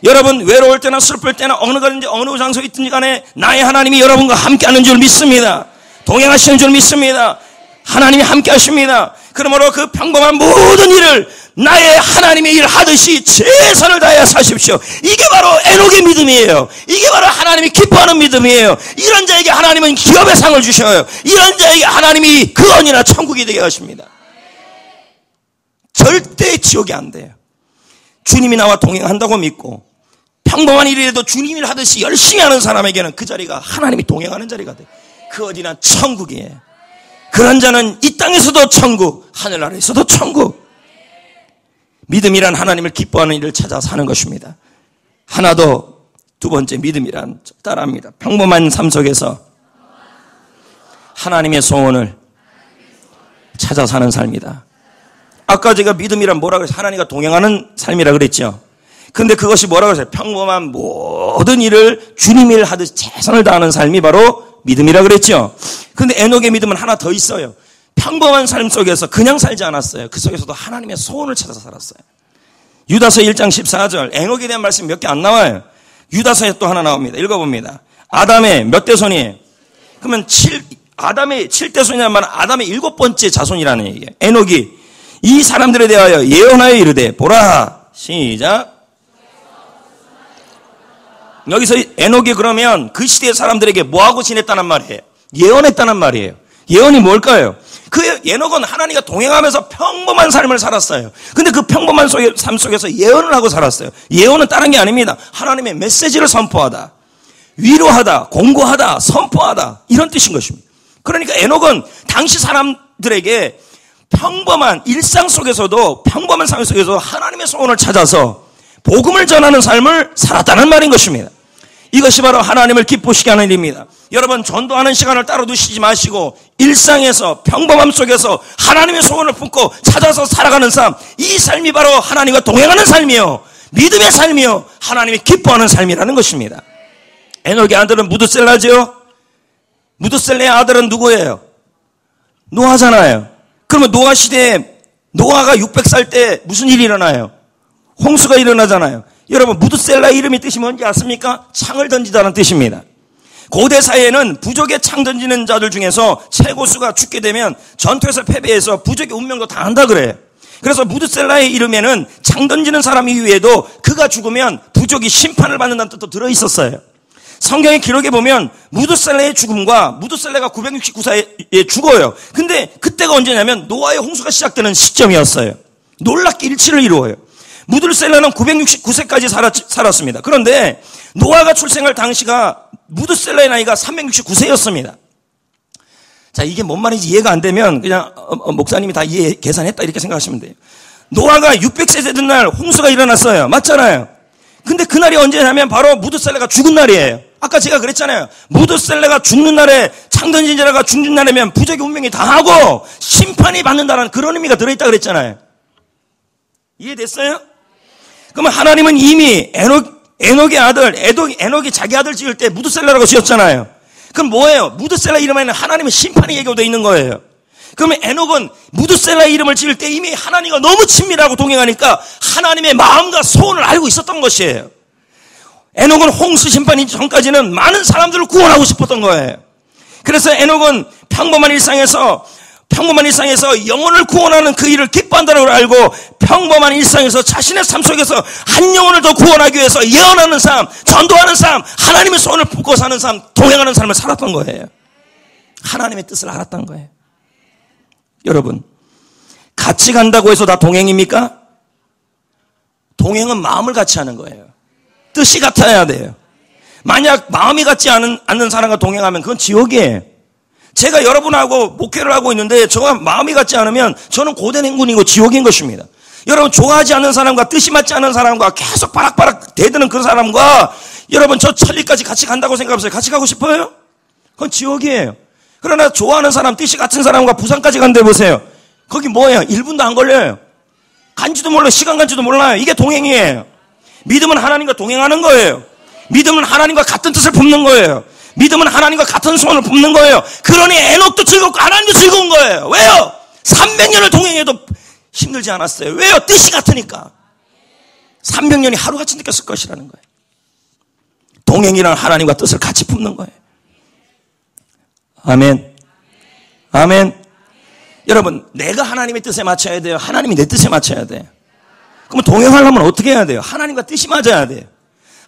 여러분, 외로울 때나 슬플 때나 어느 장소에 있든지 간에 나의 하나님이 여러분과 함께하는 줄 믿습니다. 동행하시는 줄 믿습니다. 하나님이 함께 하십니다. 그러므로 그 평범한 모든 일을 나의 하나님의 일 하듯이 최선을 다해 사십시오. 이게 바로 에녹의 믿음이에요. 이게 바로 하나님이 기뻐하는 믿음이에요. 이런 자에게 하나님은 기업의 상을 주셔요. 이런 자에게 하나님이 그 언이나 천국이 되게 하십니다. 절대 지옥이 안 돼요. 주님이 나와 동행한다고 믿고 평범한 일이라도 주님 일 하듯이 열심히 하는 사람에게는 그 자리가 하나님이 동행하는 자리가 돼요. 그 어디나 천국이에요. 그런 자는 이 땅에서도 천국, 하늘나라에서도 천국. 믿음이란 하나님을 기뻐하는 일을 찾아 사는 것입니다. 하나 더, 두 번째 믿음이란 따라합니다. 평범한 삶 속에서 하나님의 소원을 찾아 사는 삶이다. 아까 제가 믿음이란 뭐라고 했어요? 하나님과 동행하는 삶이라 그랬죠. 근데 그것이 뭐라고 했어요? 평범한 모든 일을 주님 일 하듯이 최선을 다하는 삶이 바로 믿음이라 그랬죠. 근데 에녹의 믿음은 하나 더 있어요. 평범한 삶 속에서 그냥 살지 않았어요. 그 속에서도 하나님의 소원을 찾아서 살았어요. 유다서 1장 14절, 에녹에 대한 말씀 몇 개 안 나와요. 유다서에 또 하나 나옵니다. 읽어봅니다. 아담의 몇 대손이에요? 그러면 아담의 7대손이라는 말은 아담의 7번째 자손이라는 얘기예요. 에녹이 이 사람들에 대하여 예언하여 이르되 보라. 시작. 여기서 에녹이 그러면 그 시대의 사람들에게 뭐하고 지냈다는 말이에요? 예언했다는 말이에요. 예언이 뭘까요? 그 에녹은 하나님과 동행하면서 평범한 삶을 살았어요. 근데 그 평범한 삶 속에서 예언을 하고 살았어요. 예언은 다른 게 아닙니다. 하나님의 메시지를 선포하다, 위로하다, 공고하다, 선포하다, 이런 뜻인 것입니다. 그러니까 에녹은 당시 사람들에게 평범한 일상 속에서도, 평범한 삶 속에서 하나님의 소원을 찾아서 복음을 전하는 삶을 살았다는 말인 것입니다. 이것이 바로 하나님을 기쁘시게 하는 일입니다. 여러분, 전도하는 시간을 따로 두시지 마시고 일상에서, 평범함 속에서 하나님의 소원을 품고 찾아서 살아가는 삶, 이 삶이 바로 하나님과 동행하는 삶이요, 믿음의 삶이요, 하나님이 기뻐하는 삶이라는 것입니다. 에녹의 아들은 무드셀라죠. 무드셀라의 아들은 누구예요? 노아잖아요. 그러면 노아 시대에, 노아가 600살 때 무슨 일이 일어나요? 홍수가 일어나잖아요. 여러분, 무드셀라 이름이 뜻이 뭔지 아십니까? 창을 던지다는 뜻입니다. 고대 사회에는 부족의 창 던지는 자들 중에서 최고수가 죽게 되면 전투에서 패배해서 부족의 운명도 당한다 그래요. 그래서 무드셀라의 이름에는 창 던지는 사람 이외에도 그가 죽으면 부족이 심판을 받는다는 뜻도 들어있었어요. 성경의 기록에 보면 무드셀라의 죽음과, 무드셀라가 969세에 죽어요. 근데 그때가 언제냐면 노아의 홍수가 시작되는 시점이었어요. 놀랍게 일치를 이루어요. 무드셀라는 969세까지 살았습니다. 그런데 노아가 출생할 당시가 무드셀라의 나이가 369세였습니다. 자, 이게 뭔 말인지 이해가 안 되면 그냥 목사님이 다 계산했다 이렇게 생각하시면 돼요. 노아가 600세 되던 날 홍수가 일어났어요. 맞잖아요. 근데 그날이 언제냐면 바로 무드셀라가 죽은 날이에요. 아까 제가 그랬잖아요. 무드셀라가 죽는 날에, 창 던진 자가 죽는 날이면 부족의 운명이 당하고 심판이 받는다는 그런 의미가 들어있다 그랬잖아요. 이해됐어요? 그러면 하나님은 이미 에녹의 아들, 에녹이 자기 아들 지을 때 무드셀라라고 지었잖아요. 그럼 뭐예요? 무드셀라 이름에는 하나님의 심판이 예고되어 있는 거예요. 그러면 에녹은 무드셀라 이름을 지을 때 이미 하나님과 너무 친밀하고 동행하니까 하나님의 마음과 소원을 알고 있었던 것이에요. 에녹은 홍수 심판이 전까지는 많은 사람들을 구원하고 싶었던 거예요. 그래서 에녹은 평범한 일상에서 영혼을 구원하는 그 일을 기뻐한다는 걸 알고 평범한 일상에서 자신의 삶 속에서 한 영혼을 더 구원하기 위해서 예언하는 삶, 전도하는 삶, 하나님의 소원을 품고 사는 삶, 동행하는 삶을 살았던 거예요. 하나님의 뜻을 알았던 거예요. 여러분, 같이 간다고 해서 다 동행입니까? 동행은 마음을 같이 하는 거예요. 뜻이 같아야 돼요. 만약 마음이 같지 않는 사람과 동행하면 그건 지옥이에요. 제가 여러분하고 목회를 하고 있는데 저와 마음이 같지 않으면 저는 고된 행군이고 지옥인 것입니다. 여러분, 좋아하지 않는 사람과 뜻이 맞지 않는 사람과 계속 바락바락 대드는 그 사람과 여러분 저 천리까지 같이 간다고 생각하세요? 같이 가고 싶어요? 그건 지옥이에요. 그러나 좋아하는 사람, 뜻이 같은 사람과 부산까지 간대 보세요. 거기 뭐예요? 1분도 안 걸려요. 간지도 몰라요. 시간 간지도 몰라요. 이게 동행이에요. 믿음은 하나님과 동행하는 거예요. 믿음은 하나님과 같은 뜻을 품는 거예요. 믿음은 하나님과 같은 소원을 품는 거예요. 그러니 에녹도 즐겁고 하나님도 즐거운 거예요. 왜요? 300년을 동행해도 힘들지 않았어요. 왜요? 뜻이 같으니까. 300년이 하루같이 느꼈을 것이라는 거예요. 동행이란 하나님과 뜻을 같이 품는 거예요. 아멘. 아멘. 여러분, 내가 하나님의 뜻에 맞춰야 돼요? 하나님이 내 뜻에 맞춰야 돼요? 그럼 동행하려면 어떻게 해야 돼요? 하나님과 뜻이 맞아야 돼요.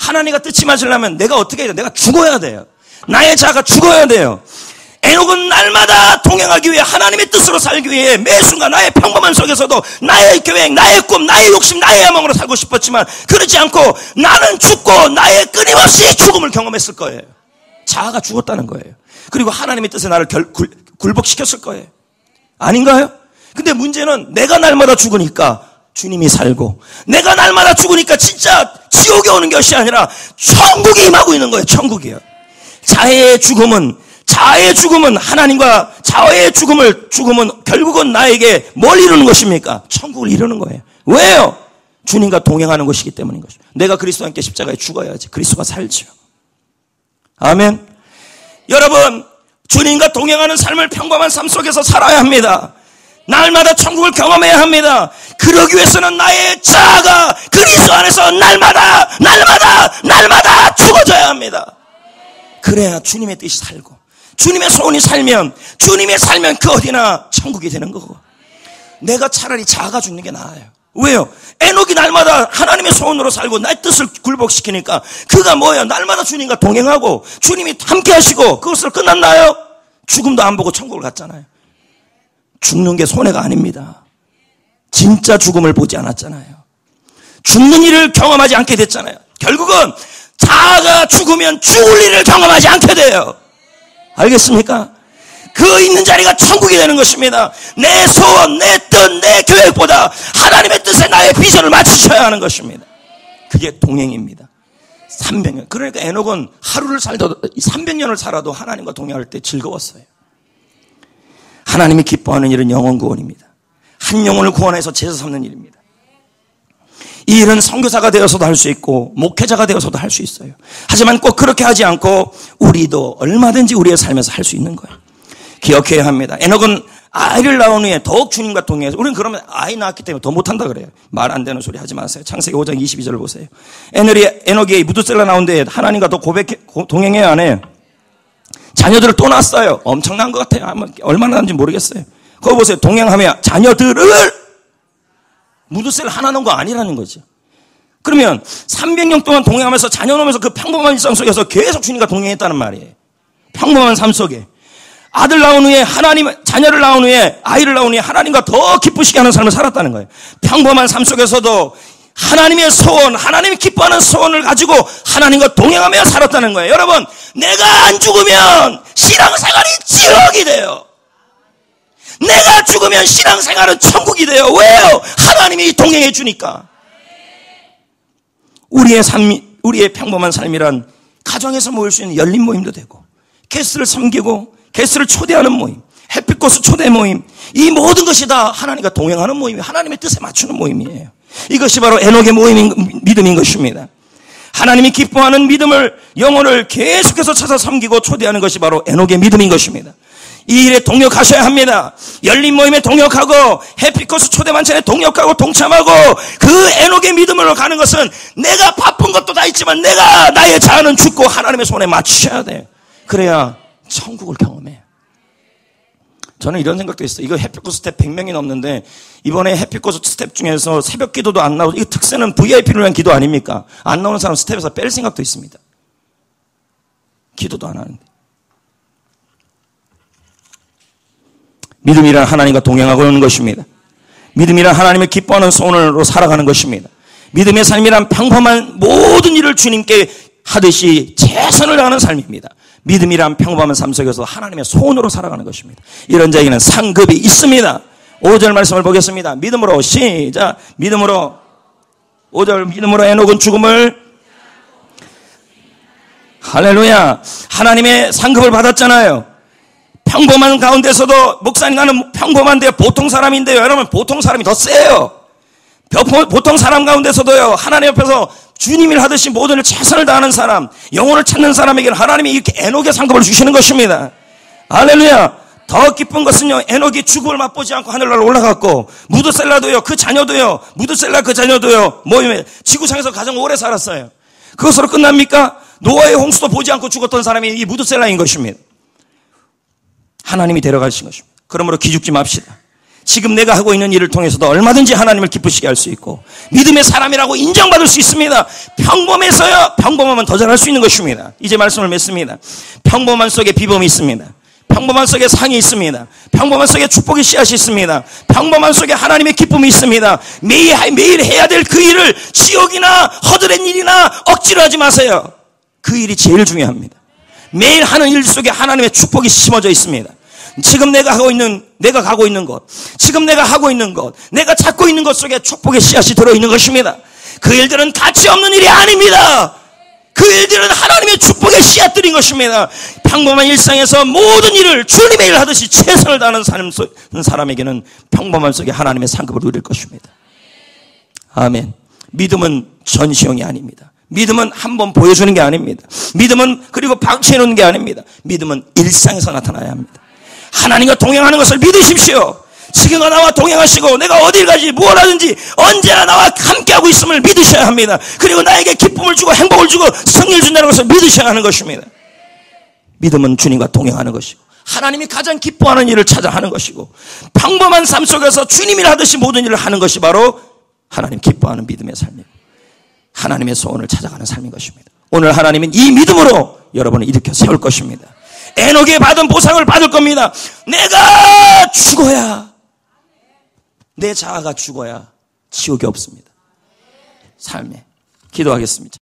하나님과 뜻이 맞으려면 내가 어떻게 해야 돼요? 내가 죽어야 돼요. 나의 자아가 죽어야 돼요. 에녹은 날마다 동행하기 위해, 하나님의 뜻으로 살기 위해 매 순간 나의 평범한 속에서도 나의 계획, 나의 꿈, 나의 욕심, 나의 야망으로 살고 싶었지만 그러지 않고 나는 죽고 나의 끊임없이 죽음을 경험했을 거예요. 자아가 죽었다는 거예요. 그리고 하나님의 뜻에 나를 굴복시켰을 거예요. 아닌가요? 근데 문제는 내가 날마다 죽으니까 주님이 살고, 내가 날마다 죽으니까 진짜 지옥에 오는 것이 아니라 천국이 임하고 있는 거예요. 천국이요. 자아의 죽음은 하나님과 자아의 죽음은 결국은 나에게 뭘 이루는 것입니까? 천국을 이루는 거예요. 왜요? 주님과 동행하는 것이기 때문인 것이죠. 내가 그리스도와 함께 십자가에 죽어야지 그리스도가 살죠. 아멘. 여러분, 주님과 동행하는 삶을 평범한 삶 속에서 살아야 합니다. 날마다 천국을 경험해야 합니다. 그러기 위해서는 나의 자아가 그리스도 안에서 날마다 죽어져야 합니다. 그래야 주님의 뜻이 살고, 주님의 소원이 살면 그 어디나 천국이 되는 거고. 내가 차라리 자아가 죽는 게 나아요. 왜요? 에녹이 날마다 하나님의 소원으로 살고 나의 뜻을 굴복시키니까 그가 뭐예요? 날마다 주님과 동행하고 주님이 함께 하시고 그것을 끝났나요? 죽음도 안 보고 천국을 갔잖아요. 죽는 게 손해가 아닙니다. 진짜 죽음을 보지 않았잖아요. 죽는 일을 경험하지 않게 됐잖아요. 결국은 자아가 죽으면 죽을 일을 경험하지 않게 돼요. 알겠습니까? 그 있는 자리가 천국이 되는 것입니다. 내 소원, 내 뜻, 내 계획보다 하나님의 뜻에 나의 비전을 맞추셔야 하는 것입니다. 그게 동행입니다. 300년. 그러니까 에녹은 하루를 살도 300년을 살아도 하나님과 동행할 때 즐거웠어요. 하나님이 기뻐하는 일은 영혼 구원입니다. 한 영혼을 구원해서 제사 삼는 일입니다. 이 일은 선교사가 되어서도 할 수 있고 목회자가 되어서도 할 수 있어요. 하지만 꼭 그렇게 하지 않고 우리도 얼마든지 우리의 삶에서 할 수 있는 거예요. 기억해야 합니다. 에녹은 아이를 낳은 후에 더욱 주님과 동행해서, 우리는 그러면 아이 낳았기 때문에 더 못한다 그래요. 말 안 되는 소리 하지 마세요. 창세기 5장 22절을 보세요. 에녹이 무드셀라 나온데 하나님과 더 동행해야 안 해요. 자녀들을 또 낳았어요. 엄청난 것 같아요. 얼마나 낳는지 모르겠어요. 거기 보세요. 동행하며 자녀들을 무드셀라 하나 낳은 거 아니라는 거죠. 그러면 300년 동안 동행하면서 자녀 놓으면서 그 평범한 일상 속에서 계속 주님과 동행했다는 말이에요. 평범한 삶 속에. 아들 낳은 후에 자녀를 낳은 후에, 아이를 낳은 후에 하나님과 더 기쁘시게 하는 삶을 살았다는 거예요. 평범한 삶 속에서도 하나님의 소원, 하나님이 기뻐하는 소원을 가지고 하나님과 동행하며 살았다는 거예요. 여러분, 내가 안 죽으면 신앙생활이 지옥이 돼요. 내가 죽으면 신앙생활은 천국이 돼요. 왜요? 하나님이 동행해 주니까. 우리의 평범한 삶이란 가정에서 모일 수 있는 열린 모임도 되고, 게스트를 섬기고 게스트를 초대하는 모임, 햇빛꽃을 초대 모임, 이 모든 것이 다 하나님과 동행하는 모임이에요. 하나님의 뜻에 맞추는 모임이에요. 이것이 바로 에녹의 믿음인 것입니다. 하나님이 기뻐하는 영혼을 계속해서 찾아 섬기고 초대하는 것이 바로 에녹의 믿음인 것입니다. 이 일에 동역하셔야 합니다. 열린 모임에 동역하고 햇빛꽃을 초대 만찬에 동역하고 동참하고, 그 에녹의 믿음으로 가는 것은 내가 바쁜 것도 다 있지만 나의 자아는 죽고 하나님의 손에 맞추셔야 돼요. 그래야 천국을 경험해요. 저는 이런 생각도 있어요. 이거 햇빛꽃 스텝 100명이 넘는데 이번에 햇빛꽃 스텝 중에서 새벽 기도도 안 나오고, 이거 특세는 VIP를 위한 기도 아닙니까? 안 나오는 사람 스텝에서 뺄 생각도 있습니다. 기도도 안 하는데. 믿음이란 하나님과 동행하고 있는 것입니다. 믿음이란 하나님을 기뻐하는 소원으로 살아가는 것입니다. 믿음의 삶이란 평범한 모든 일을 주님께 하듯이 최선을 다하는 삶입니다. 믿음이란 평범한 삶 속에서 하나님의 소원으로 살아가는 것입니다. 이런 자에게는 상급이 있습니다. 5절 말씀을 보겠습니다. 믿음으로 시작. 5절 믿음으로 에녹은 죽음을, 할렐루야, 하나님의 상급을 받았잖아요. 평범한 가운데서도, 목사님 나는 평범한데 보통 사람인데요. 여러분, 보통 사람이 더 세요. 보통 사람 가운데서도요, 하나님 앞에서 주님 일 하듯이 모든 일 최선을 다하는 사람, 영혼을 찾는 사람에게는 하나님이 이렇게 에녹의 상급을 주시는 것입니다. 할렐루야. 더 기쁜 것은요, 에녹이 죽음을 맛보지 않고 하늘나라로 올라갔고, 무드셀라도요, 그 자녀도요, 모임에 지구상에서 가장 오래 살았어요. 그것으로 끝납니까? 노아의 홍수도 보지 않고 죽었던 사람이 이 무드셀라인 것입니다. 하나님이 데려가신 것입니다. 그러므로 기죽지 맙시다. 지금 내가 하고 있는 일을 통해서도 얼마든지 하나님을 기쁘시게 할 수 있고, 믿음의 사람이라고 인정받을 수 있습니다. 평범하면 더 잘할 수 있는 것입니다. 이제 말씀을 맺습니다. 평범한 속에 비범이 있습니다. 평범한 속에 상이 있습니다. 평범한 속에 축복의 씨앗이 있습니다. 평범한 속에 하나님의 기쁨이 있습니다. 매일 해야 될 그 일을 지옥이나 허드렛 일이나 억지로 하지 마세요. 그 일이 제일 중요합니다. 매일 하는 일 속에 하나님의 축복이 심어져 있습니다. 지금 내가 가고 있는 것, 지금 내가 하고 있는 것, 내가 찾고 있는 것 속에 축복의 씨앗이 들어있는 것입니다. 그 일들은 가치 없는 일이 아닙니다. 그 일들은 하나님의 축복의 씨앗들인 것입니다. 평범한 일상에서 모든 일을 주님의 일을 하듯이 최선을 다하는 사람에게는 평범함 속에 하나님의 상급을 누릴 것입니다. 아멘. 믿음은 전시용이 아닙니다. 믿음은 한번 보여주는 게 아닙니다. 믿음은 그리고 방치해 놓는 게 아닙니다. 믿음은 일상에서 나타나야 합니다. 하나님과 동행하는 것을 믿으십시오. 지금과 나와 동행하시고 내가 어딜 가지 무엇 하든지 언제나 나와 함께하고 있음을 믿으셔야 합니다. 그리고 나에게 기쁨을 주고 행복을 주고 승리를 준다는 것을 믿으셔야 하는 것입니다. 믿음은 주님과 동행하는 것이고 하나님이 가장 기뻐하는 일을 찾아 하는 것이고 평범한 삶 속에서 주님이 하듯이 모든 일을 하는 것이 바로 하나님 기뻐하는 믿음의 삶이고 하나님의 소원을 찾아가는 삶인 것입니다. 오늘 하나님은 이 믿음으로 여러분을 일으켜 세울 것입니다. 에녹이 받은 보상을 받을 겁니다. 내가 죽어야, 내 자아가 죽어야 지옥이 없습니다. 삶에. 기도하겠습니다.